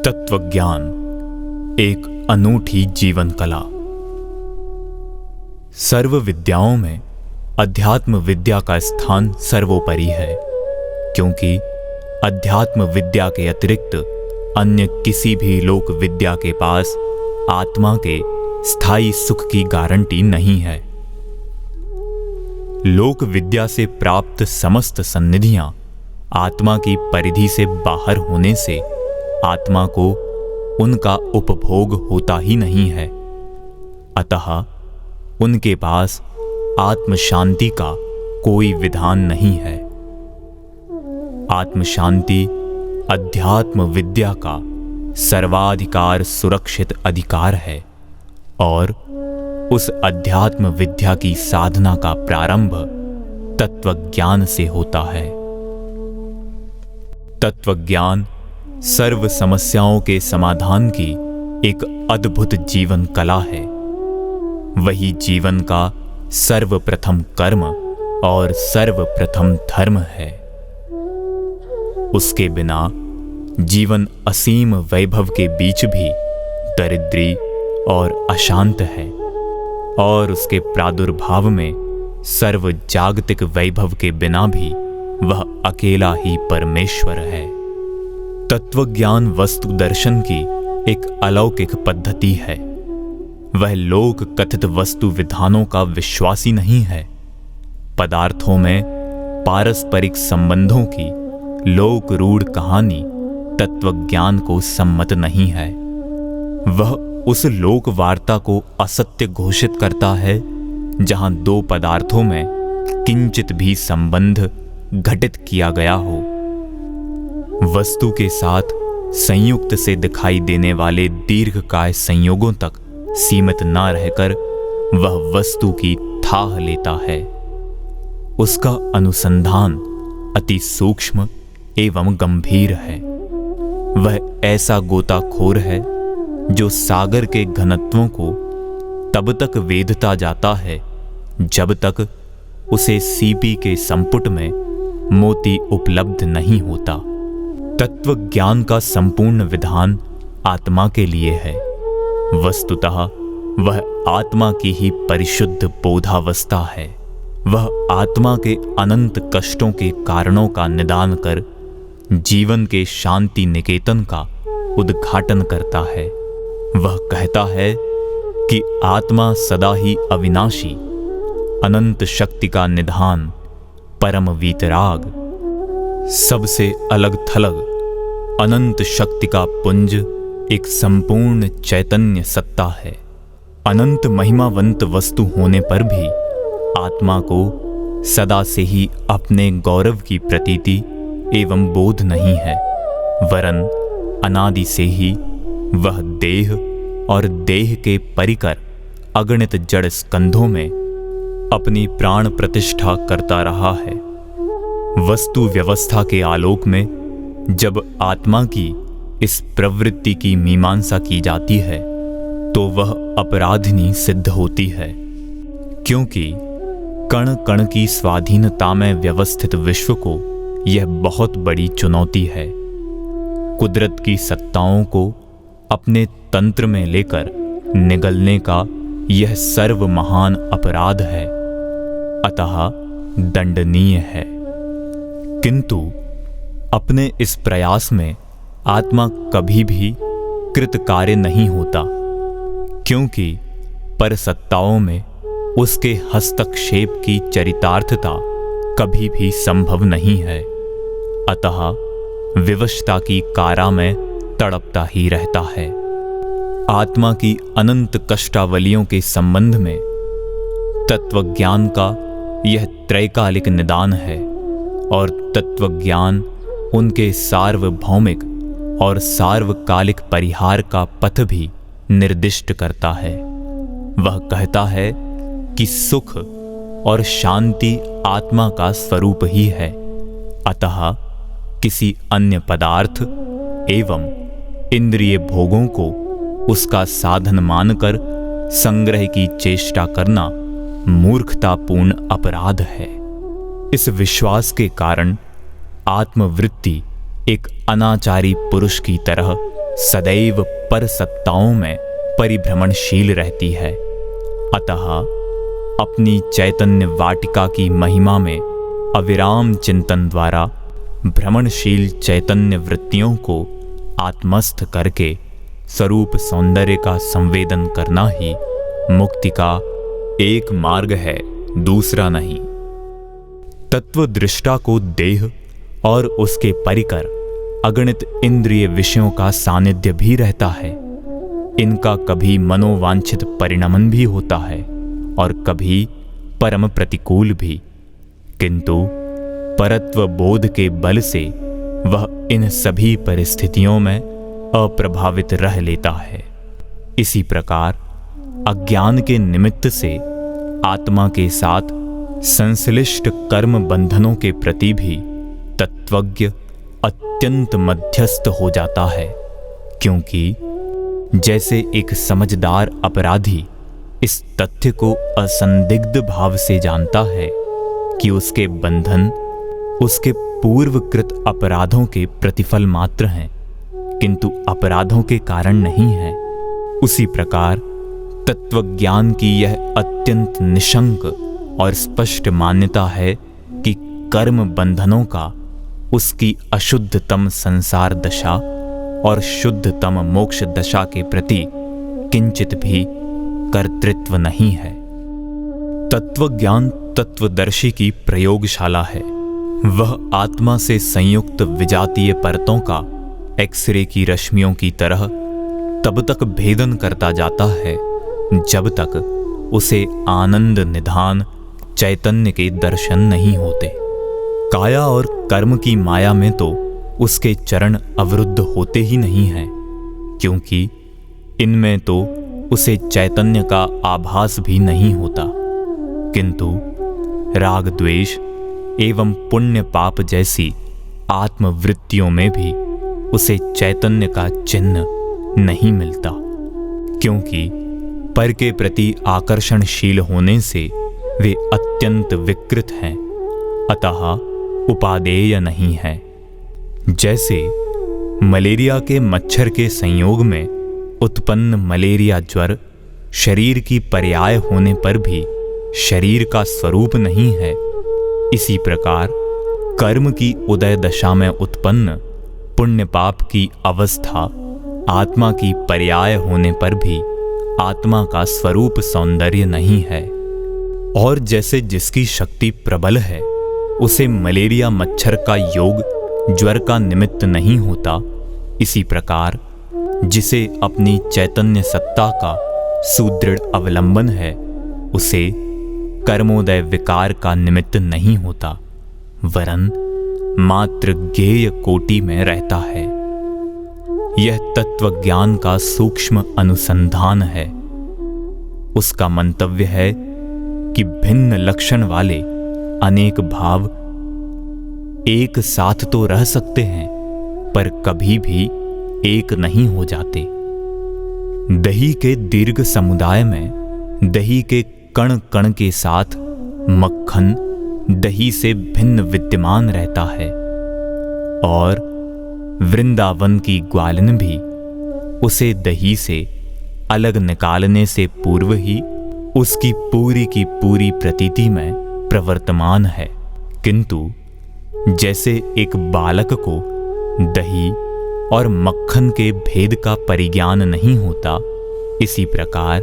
तत्वज्ञान एक अनूठी जीवन कला। सर्व विद्याओं में अध्यात्म विद्या का स्थान सर्वोपरि है, क्योंकि अध्यात्म विद्या के अतिरिक्त अन्य किसी भी लोक विद्या के पास आत्मा के स्थायी सुख की गारंटी नहीं है। लोक विद्या से प्राप्त समस्त सन्निधियां आत्मा की परिधि से बाहर होने से आत्मा को उनका उपभोग होता ही नहीं है। अतः उनके पास आत्म शांति का कोई विधान नहीं है। आत्म शांति अध्यात्म विद्या का सर्वाधिकार सुरक्षित अधिकार है और उस अध्यात्म विद्या की साधना का प्रारंभ तत्वज्ञान से होता है। तत्वज्ञान सर्व समस्याओं के समाधान की एक अद्भुत जीवन कला है। वही जीवन का सर्वप्रथम कर्म और सर्वप्रथम धर्म है। उसके बिना जीवन असीम वैभव के बीच भी दरिद्री और अशांत है, और उसके प्रादुर्भाव में सर्व जागतिक वैभव के बिना भी वह अकेला ही परमेश्वर है। तत्वज्ञान वस्तु दर्शन की एक अलौकिक पद्धति है। वह लोक कथित वस्तु विधानों का विश्वासी नहीं है। पदार्थों में पारस्परिक संबंधों की लोक रूढ़ कहानी तत्वज्ञान को सम्मत नहीं है। वह उस लोक वार्ता को असत्य घोषित करता है जहां दो पदार्थों में किंचित भी संबंध घटित किया गया हो। वस्तु के साथ संयुक्त से दिखाई देने वाले दीर्घकाय संयोगों तक सीमित न रहकर वह वस्तु की थाह लेता है। उसका अनुसंधान अति सूक्ष्म एवं गंभीर है। वह ऐसा गोताखोर है जो सागर के घनत्वों को तब तक वेधता जाता है जब तक उसे सीपी के संपुट में मोती उपलब्ध नहीं होता। तत्व ज्ञान का संपूर्ण विधान आत्मा के लिए है। वस्तुतः वह आत्मा की ही परिशुद्ध बोधावस्था है। वह आत्मा के अनंत कष्टों के कारणों का निदान कर जीवन के शांति निकेतन का उद्घाटन करता है। वह कहता है कि आत्मा सदा ही अविनाशी, अनंत शक्ति का निधान, परम वीतराग, सबसे अलग थलग, अनंत शक्ति का पुंज, एक संपूर्ण चैतन्य सत्ता है। अनंत महिमावंत वस्तु होने पर भी आत्मा को सदा से ही अपने गौरव की प्रतीति एवं बोध नहीं है, वरन अनादि से ही वह देह और देह के परिकर अगणित जड़ स्कंधों में अपनी प्राण प्रतिष्ठा करता रहा है। वस्तु व्यवस्था के आलोक में जब आत्मा की इस प्रवृत्ति की मीमांसा की जाती है तो वह अपराधिनी सिद्ध होती है, क्योंकि कण कण की स्वाधीनता में व्यवस्थित विश्व को यह बहुत बड़ी चुनौती है। कुदरत की सत्ताओं को अपने तंत्र में लेकर निगलने का यह सर्व महान अपराध है, अतः दंडनीय है। किंतु अपने इस प्रयास में आत्मा कभी भी कृतकार्य नहीं होता, क्योंकि परसत्ताओं में उसके हस्तक्षेप की चरितार्थता कभी भी संभव नहीं है। अतः विवशता की कारा में तड़पता ही रहता है। आत्मा की अनंत कष्टावलियों के संबंध में तत्वज्ञान का यह त्रैकालिक निदान है, और तत्वज्ञान उनके सार्वभौमिक और सार्वकालिक परिहार का पथ भी निर्दिष्ट करता है। वह कहता है कि सुख और शांति आत्मा का स्वरूप ही है, अतः किसी अन्य पदार्थ एवं इंद्रिय भोगों को उसका साधन मानकर संग्रह की चेष्टा करना मूर्खतापूर्ण अपराध है। इस विश्वास के कारण आत्मवृत्ति एक अनाचारी पुरुष की तरह सदैव पर सत्ताओं में परिभ्रमणशील रहती है। अतः अपनी चैतन्य वाटिका की महिमा में अविराम चिंतन द्वारा भ्रमणशील चैतन्य वृत्तियों को आत्मस्थ करके स्वरूप सौंदर्य का संवेदन करना ही मुक्ति का एक मार्ग है, दूसरा नहीं। तत्वदृष्टा को देह और उसके परिकर अगणित इंद्रिय विषयों का सानिध्य भी रहता है। इनका कभी मनोवांछित परिणमन भी होता है और कभी परम प्रतिकूल भी, किंतु परत्व बोध के बल से वह इन सभी परिस्थितियों में अप्रभावित रह लेता है। इसी प्रकार अज्ञान के निमित्त से आत्मा के साथ संश्लिष्ट कर्म बंधनों के प्रति भी तत्वज्ञ अत्यंत मध्यस्थ हो जाता है, क्योंकि जैसे एक समझदार अपराधी इस तथ्य को असंदिग्ध भाव से जानता है कि उसके बंधन उसके पूर्वकृत अपराधों के प्रतिफल मात्र हैं, किंतु अपराधों के कारण नहीं है, उसी प्रकार तत्वज्ञान की यह अत्यंत निशंक और स्पष्ट मान्यता है कि कर्म बंधनों का उसकी अशुद्धतम संसार दशा और शुद्धतम मोक्ष दशा के प्रति किंचित भी कर्तृत्व नहीं है। तत्वज्ञान तत्वदर्शी की प्रयोगशाला है। वह आत्मा से संयुक्त विजातीय परतों का एक्सरे की रश्मियों की तरह तब तक भेदन करता जाता है जब तक उसे आनंद निधान चैतन्य के दर्शन नहीं होते। काया और कर्म की माया में तो उसके चरण अवरुद्ध होते ही नहीं हैं, क्योंकि इनमें तो उसे चैतन्य का आभास भी नहीं होता, किंतु राग द्वेष एवं पुण्य पाप जैसी आत्मवृत्तियों में भी उसे चैतन्य का चिन्ह नहीं मिलता, क्योंकि पर के प्रति आकर्षणशील होने से वे अत्यंत विकृत हैं, अतः उपादेय नहीं है। जैसे मलेरिया के मच्छर के संयोग में उत्पन्न मलेरिया ज्वर शरीर की पर्याय होने पर भी शरीर का स्वरूप नहीं है, इसी प्रकार कर्म की उदय दशा में उत्पन्न पुण्य पाप की अवस्था आत्मा की पर्याय होने पर भी आत्मा का स्वरूप सौंदर्य नहीं है। और जैसे जिसकी शक्ति प्रबल है उसे मलेरिया मच्छर का योग ज्वर का निमित्त नहीं होता, इसी प्रकार जिसे अपनी चैतन्य सत्ता का सुदृढ़ अवलंबन है उसे कर्मोदय विकार का निमित्त नहीं होता, वरन मात्र ज्ञेय कोटि में रहता है। यह तत्वज्ञान का सूक्ष्म अनुसंधान है। उसका मंतव्य है कि भिन्न लक्षण वाले अनेक भाव एक साथ तो रह सकते हैं, पर कभी भी एक नहीं हो जाते। दही के दीर्घ समुदाय में दही के कण कण के साथ मक्खन दही से भिन्न विद्यमान रहता है, और वृंदावन की ग्वालन भी उसे दही से अलग निकालने से पूर्व ही उसकी पूरी की पूरी प्रतीति में प्रवर्तमान है। किंतु जैसे एक बालक को दही और मक्खन के भेद का परिज्ञान नहीं होता, इसी प्रकार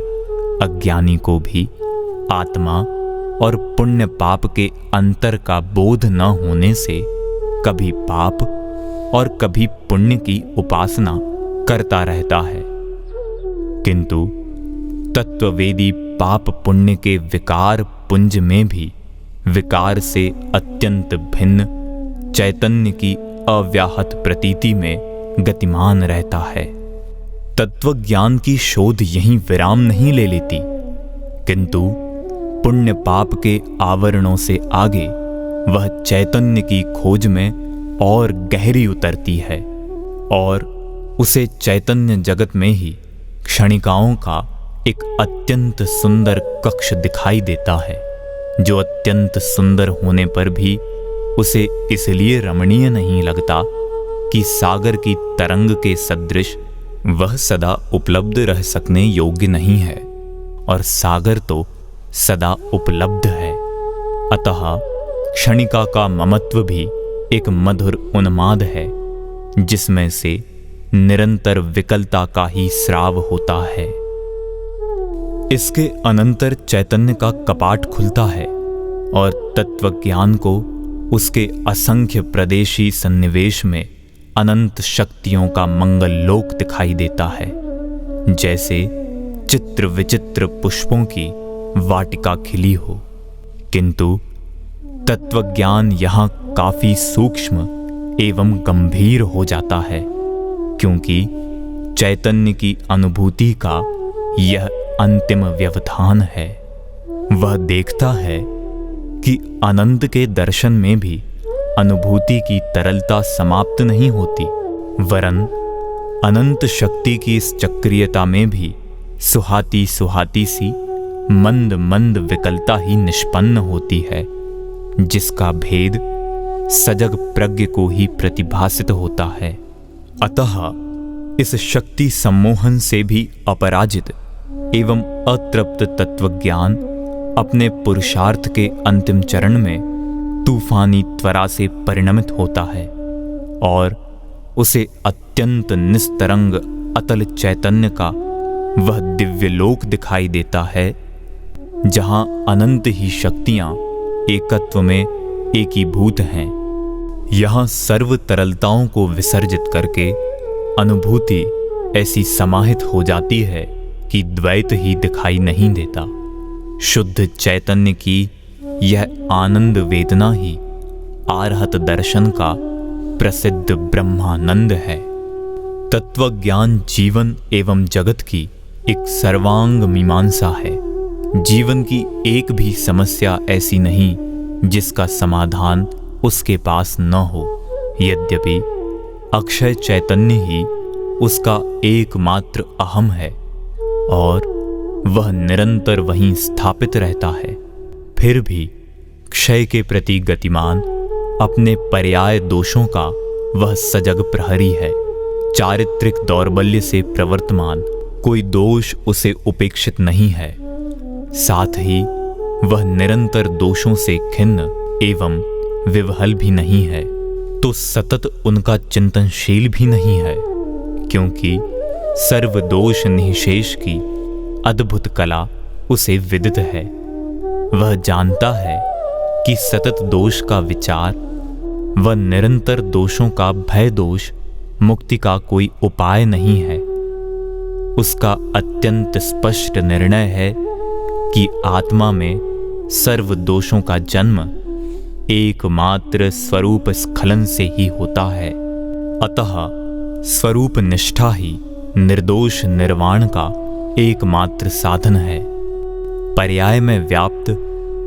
अज्ञानी को भी आत्मा और पुण्य पाप के अंतर का बोध न होने से कभी पाप और कभी पुण्य की उपासना करता रहता है। किंतु तत्ववेदी पाप पुण्य के विकार पुंज में भी विकार से अत्यंत भिन्न चैतन्य की अव्याहत प्रतीति में गतिमान रहता है। तत्वज्ञान की शोध यहीं विराम नहीं ले लेती, किंतु पुण्य पाप के आवरणों से आगे वह चैतन्य की खोज में और गहरी उतरती है, और उसे चैतन्य जगत में ही क्षणिकाओं का एक अत्यंत सुंदर कक्ष दिखाई देता है, जो अत्यंत सुंदर होने पर भी उसे इसलिए रमणीय नहीं लगता कि सागर की तरंग के सदृश वह सदा उपलब्ध रह सकने योग्य नहीं है और सागर तो सदा उपलब्ध है। अतः क्षणिका का ममत्व भी एक मधुर उन्माद है जिसमें से निरंतर विकलता का ही स्राव होता है। इसके अनंतर चैतन्य का कपाट खुलता है और तत्वज्ञान को उसके असंख्य प्रदेशी सन्निवेश में अनंत शक्तियों का मंगल लोक दिखाई देता है, जैसे चित्र विचित्र पुष्पों की वाटिका खिली हो। किंतु तत्वज्ञान यहाँ काफी सूक्ष्म एवं गंभीर हो जाता है, क्योंकि चैतन्य की अनुभूति का यह अंतिम व्यवधान है। वह देखता है कि अनंत के दर्शन में भी अनुभूति की तरलता समाप्त नहीं होती, वरन अनंत शक्ति की इस चक्रीयता में भी सुहाती सुहाती सी मंद मंद विकलता ही निष्पन्न होती है, जिसका भेद सजग प्रज्ञ को ही प्रतिभासित होता है। अतः इस शक्ति सम्मोहन से भी अपराजित एवं अतृप्त तत्वज्ञान अपने पुरुषार्थ के अंतिम चरण में तूफानी त्वरा से परिणमित होता है और उसे अत्यंत निस्तरंग अतल चैतन्य का वह दिव्य लोक दिखाई देता है, जहां अनंत ही शक्तियां एकत्व में एकीभूत हैं। यहाँ सर्व तरलताओं को विसर्जित करके अनुभूति ऐसी समाहित हो जाती है कि द्वैत ही दिखाई नहीं देता। शुद्ध चैतन्य की यह आनंद वेदना ही आरहत दर्शन का प्रसिद्ध ब्रह्मानंद है। तत्वज्ञान जीवन एवं जगत की एक सर्वांग मीमांसा है। जीवन की एक भी समस्या ऐसी नहीं जिसका समाधान उसके पास न हो, यद्यपि अक्षय चैतन्य ही उसका एकमात्र अहम है और वह निरंतर वहीं स्थापित रहता है। फिर भी क्षय के प्रति गतिमान अपने पर्याय दोषों का वह सजग प्रहरी है। चारित्रिक दौर्बल्य से प्रवर्तमान कोई दोष उसे उपेक्षित नहीं है, साथ ही वह निरंतर दोषों से खिन्न एवं विवहल भी नहीं है, तो सतत उनका चिंतनशील भी नहीं है, क्योंकि सर्वदोष निःशेष की अद्भुत कला उसे विदित है। वह जानता है कि सतत दोष का विचार व निरंतर दोषों का भय दोष मुक्ति का कोई उपाय नहीं है। उसका अत्यंत स्पष्ट निर्णय है कि आत्मा में सर्व दोषों का जन्म एकमात्र स्वरूप स्खलन से ही होता है। अतः स्वरूप निष्ठा ही निर्दोष निर्वाण का एकमात्र साधन है। पर्याय में व्याप्त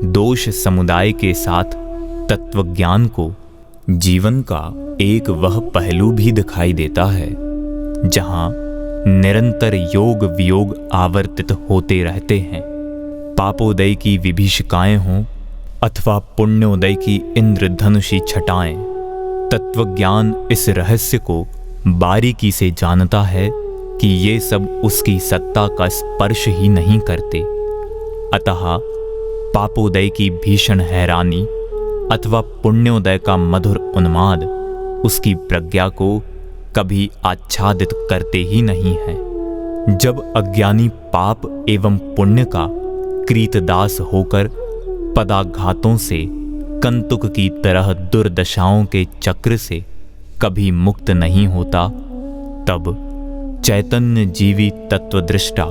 दोष समुदाय के साथ तत्वज्ञान को जीवन का एक वह पहलू भी दिखाई देता है जहां निरंतर योग वियोग आवर्तित होते रहते हैं। पापोदय की विभीषिकाएं हों अथवा पुण्योदय की इंद्रधनुषी छटाएं, तत्वज्ञान इस रहस्य को बारीकी से जानता है कि ये सब उसकी सत्ता का स्पर्श ही नहीं करते। अतः पापोदय की भीषण हैरानी अथवा पुण्योदय का मधुर उन्माद उसकी प्रज्ञा को कभी आच्छादित करते ही नहीं है। जब अज्ञानी पाप एवं पुण्य का कृतदास होकर पदाघातों से कंतुक की तरह दुर्दशाओं के चक्र से कभी मुक्त नहीं होता, तब चैतन्य जीवी तत्वदृष्टा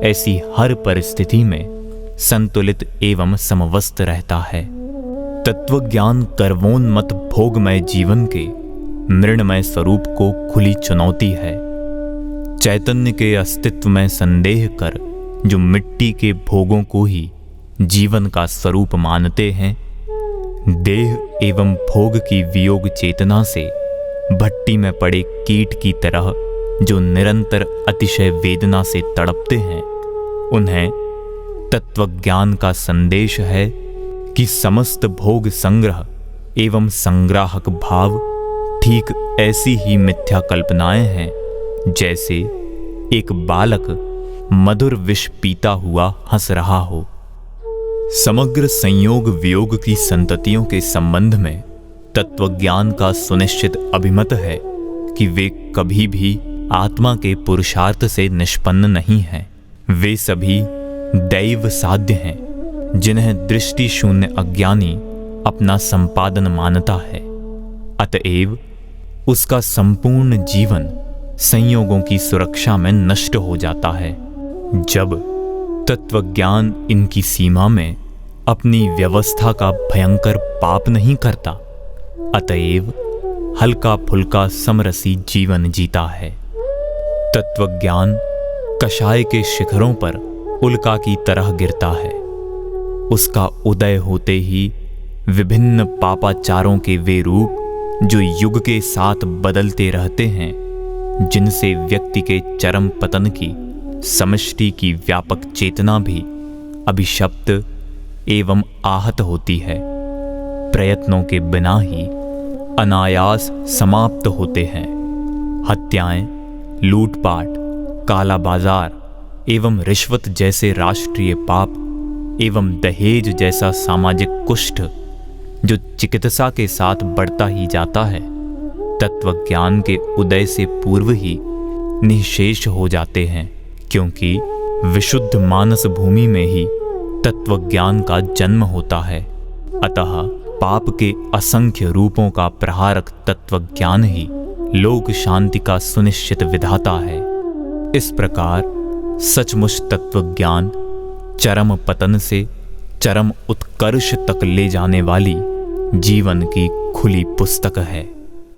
ऐसी हर परिस्थिति में संतुलित एवं समवस्थ रहता है। तत्वज्ञान कर्मोन्मत्त भोगमय जीवन के मृण्मय स्वरूप को खुली चुनौती है। चैतन्य के अस्तित्व में संदेह कर जो मिट्टी के भोगों को ही जीवन का स्वरूप मानते हैं, देह एवं भोग की वियोग चेतना से भट्टी में पड़े कीट की तरह जो निरंतर अतिशय वेदना से तड़पते हैं, उन्हें तत्वज्ञान का संदेश है कि समस्त भोग संग्रह एवं संग्राहक भाव ठीक ऐसी ही मिथ्या कल्पनाएं हैं जैसे एक बालक मधुर विष पीता हुआ हंस रहा हो। समग्र संयोग वियोग की संततियों के संबंध में तत्वज्ञान का सुनिश्चित अभिमत है कि वे कभी भी आत्मा के पुरुषार्थ से निष्पन्न नहीं हैं। वे सभी दैव साध्य हैं, जिन्हें दृष्टि शून्य अज्ञानी अपना संपादन मानता है। अतएव उसका संपूर्ण जीवन संयोगों की सुरक्षा में नष्ट हो जाता है। जब तत्वज्ञान इनकी सीमा में अपनी व्यवस्था का भयंकर पाप नहीं करता, अतएव हल्का फुल्का समरसी जीवन जीता है। तत्वज्ञान कषाय के शिखरों पर उल्का की तरह गिरता है। उसका उदय होते ही विभिन्न पापाचारों के वे रूप जो युग के साथ बदलते रहते हैं, जिनसे व्यक्ति के चरम पतन की समष्टि की व्यापक चेतना भी अभिशप्त एवं आहत होती है, प्रयत्नों के बिना ही अनायास समाप्त होते हैं। हत्याएं, लूटपाट, काला बाजार एवं रिश्वत जैसे राष्ट्रीय पाप एवं दहेज जैसा सामाजिक कुष्ठ जो चिकित्सा के साथ बढ़ता ही जाता है, तत्वज्ञान के उदय से पूर्व ही निःशेष हो जाते हैं, क्योंकि विशुद्ध मानस भूमि में ही तत्वज्ञान का जन्म होता है। अतः पाप के असंख्य रूपों का प्रहारक तत्वज्ञान ही लोक शांति का सुनिश्चित विधाता है। इस प्रकार सचमुच तत्वज्ञान चरम पतन से चरम उत्कर्ष तक ले जाने वाली जीवन की खुली पुस्तक है।